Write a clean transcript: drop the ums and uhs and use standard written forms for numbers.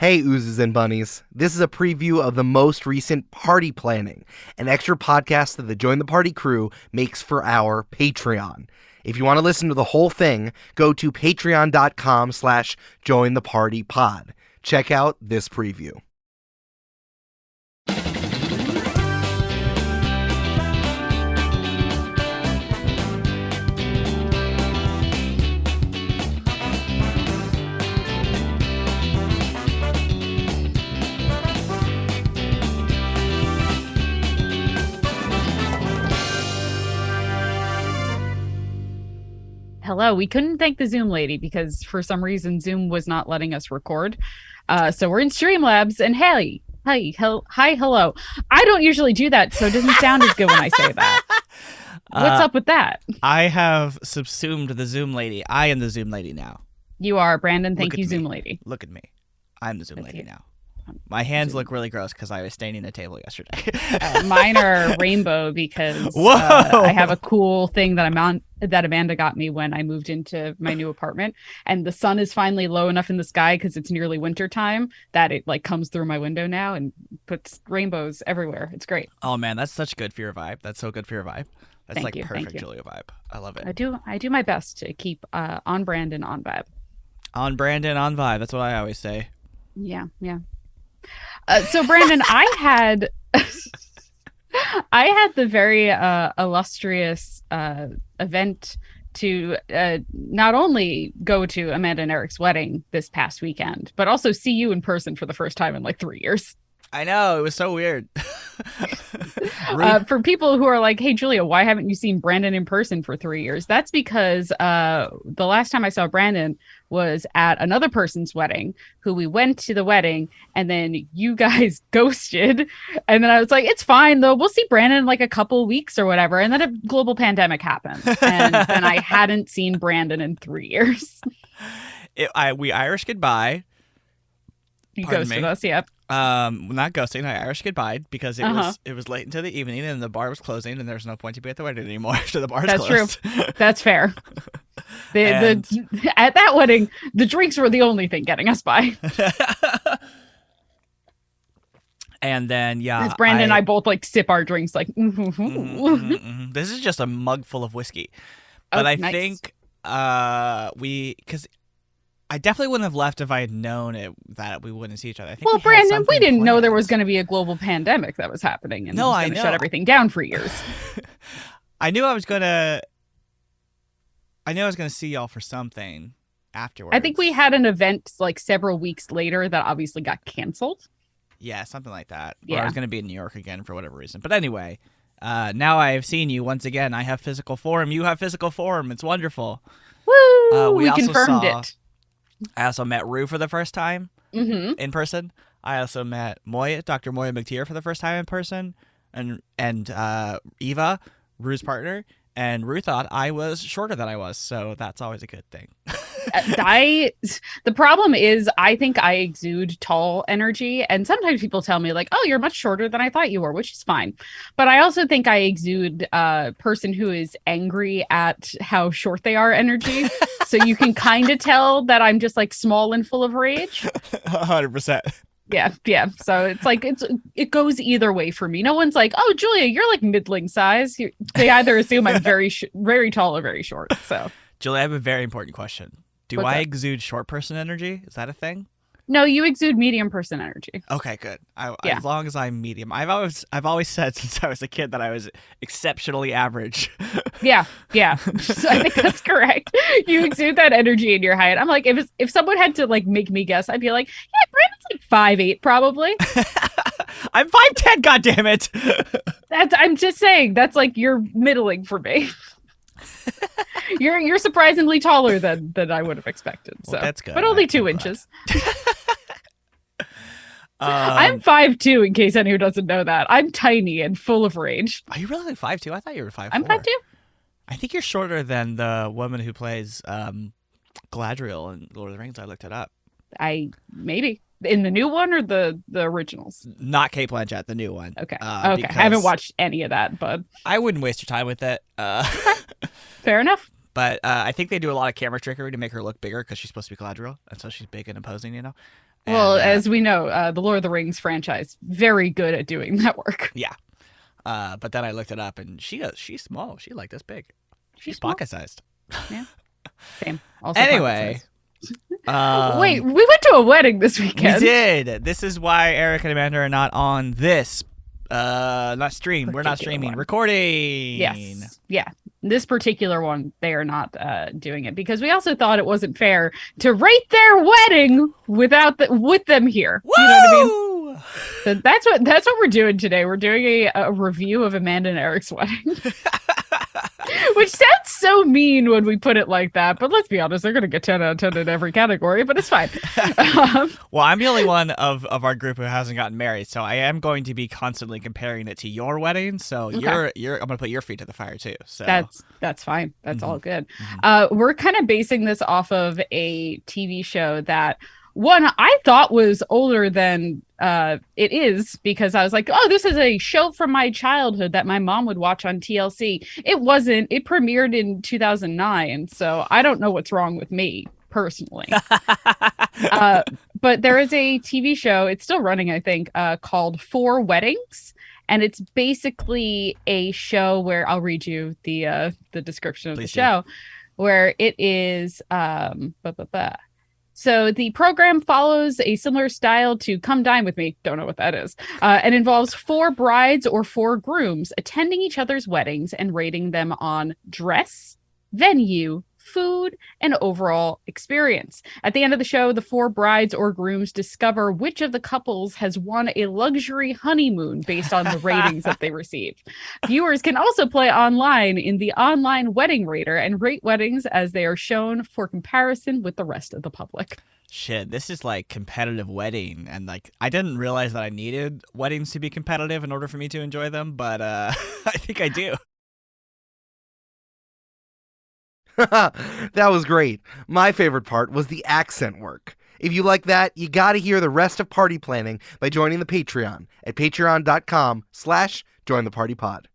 Hey, oozes and bunnies. This is a preview of the most recent Party Planning, an extra podcast that the Join the Party crew makes for our Patreon. If you want to listen to the whole thing, go to patreon.com/jointhepartypod. Check out this preview. Hello. We couldn't thank the Zoom lady because for some reason Zoom was not letting us record. So we're in Streamlabs and hi, hello. I don't usually do that, so it doesn't sound as good when I say that. What's up with that? I have subsumed the Zoom lady. I am the Zoom lady now. You are, Brandon. Thank you, Zoom lady. Look at me. I'm the Zoom lady now. My hands look really gross because I was staining the table yesterday. Mine are rainbow because I have a cool thing that Amanda got me when I moved into my new apartment, and the sun is finally low enough in the sky because it's nearly winter time that it like comes through my window now and puts rainbows everywhere. It's great. Oh man, that's such good for your vibe. That's so good for your vibe. That's Thank you, perfect Julia vibe. I love it. I do my best to keep on brand and on vibe. On brand and on vibe. That's what I always say. Yeah. So Brandon, I had the very illustrious event to not only go to Amanda and Eric's wedding this past weekend, but also see you in person for the first time in like 3 years. I know, it was so weird. For people who are like, hey, Julia, why haven't you seen Brandon in person for 3 years? That's because the last time I saw Brandon was at another person's wedding who we went to the wedding and then you guys ghosted. And then I was like, it's fine, though. We'll see Brandon in like a couple weeks or whatever. And then a global pandemic happened. And then I hadn't seen Brandon in 3 years. We Irish goodbye. You ghosted us, yep. Not ghosting. I Irish goodbye because it was late into the evening and the bar was closing and there's no point to be at the wedding anymore after the bar is closed. That's true. That's fair. At that wedding, the drinks were the only thing getting us by. And then as Brandon and I both like sip our drinks like. This is just a mug full of whiskey, but I think because. I definitely wouldn't have left if I had known that we wouldn't see each other. I think Brandon, we didn't know there was going to be a global pandemic that was happening and was going to shut everything down for years. I knew I was going to see y'all for something afterwards. I think we had an event like several weeks later that obviously got canceled. Yeah, something like that. Yeah. Or I was going to be in New York again for whatever reason. But anyway, now I have seen you once again. I have physical form. You have physical form. It's wonderful. Woo! We confirmed it. I also met Rue for the first time in person. I also met Dr. Moya McTeer for the first time in person, and Eva, Rue's partner, and Rue thought I was shorter than I was, so that's always a good thing. The problem is I think I exude tall energy, and sometimes people tell me like, oh, you're much shorter than I thought you were, which is fine. But I also think I exude a person who is angry at how short they are energy. So you can kind of tell that I'm just like small and full of rage. 100%. Yeah. So it's like it goes either way for me. No one's like, oh, Julia, you're like middling size. They either assume I'm very very tall or very short. So Julia, I have a very important question. Do What's I up? exude short person energy? Is that a thing? No, you exude medium person energy. Okay, good. As long as I'm medium. I've always said since I was a kid that I was exceptionally average. Yeah. So I think that's correct. You exude that energy in your height. I'm like, if someone had to like make me guess, I'd be like, yeah, Brandon's like 5'8" probably. I'm 5'10", goddammit. I'm just saying, that's like you're middling for me. You're surprisingly taller than I would have expected. So that's good. But only 2 inches. I'm 5'2", in case anyone doesn't know that. I'm tiny and full of rage. Are you really like 5'2"? I thought you were 5'4". I'm 5'2". I think you're shorter than the woman who plays Galadriel in Lord of the Rings. I looked it up. Maybe. In the new one or the originals? Not Cate Blanchett, the new one. Okay. Okay. I haven't watched any of that, but I wouldn't waste your time with it. Fair enough. But I think they do a lot of camera trickery to make her look bigger because she's supposed to be Galadriel, and so she's big and imposing, you know. Well, And, as we know, the Lord of the Rings franchise, very good at doing that work. yeah. But then I looked it up, and she's small. She's like this big. She's small? pocket sized. Yeah, same. Also Anyway, wait, we went to a wedding this weekend. we did. This is why Eric and Amanda are not on this. Not stream. We're not streaming. One. Recording. Yes. Yeah. This particular one, they are not doing it because we also thought it wasn't fair to rate their wedding with them here. Woo! You know what I mean? So that's what we're doing today. We're doing a review of Amanda and Eric's wedding. Which sounds so mean when we put it like that, but let's be honest, they're going to get 10 out of 10 in every category, but it's fine. Well, I'm the only one of our group who hasn't gotten married, so I am going to be constantly comparing it to your wedding. So Okay. I'm going to put your feet to the fire too. So that's fine. That's all good. Mhm. We're kind of basing this off of a TV show that one I thought was older than it is because I was like, oh, this is a show from my childhood that my mom would watch on TLC. It wasn't. It premiered in 2009, so I don't know what's wrong with me personally. But there is a TV show. It's still running, I think, called Four Weddings. And it's basically a show where I'll read you the description of Please the show, where it is So the program follows a similar style to Come Dine With Me, don't know what that is, and involves four brides or four grooms attending each other's weddings and rating them on dress, venue, food, and overall experience. At the end of the show, the four brides or grooms discover which of the couples has won a luxury honeymoon based on the ratings that they receive. Viewers can also play online in the online wedding rater and rate weddings as they are shown for comparison with the rest of the public. Shit, this is like competitive wedding, and like I didn't realize that I needed weddings to be competitive in order for me to enjoy them, but I think I do. That was great. My favorite part was the accent work. If you like that, you gotta hear the rest of party planning by joining the Patreon at patreon.com/jointhepartypod.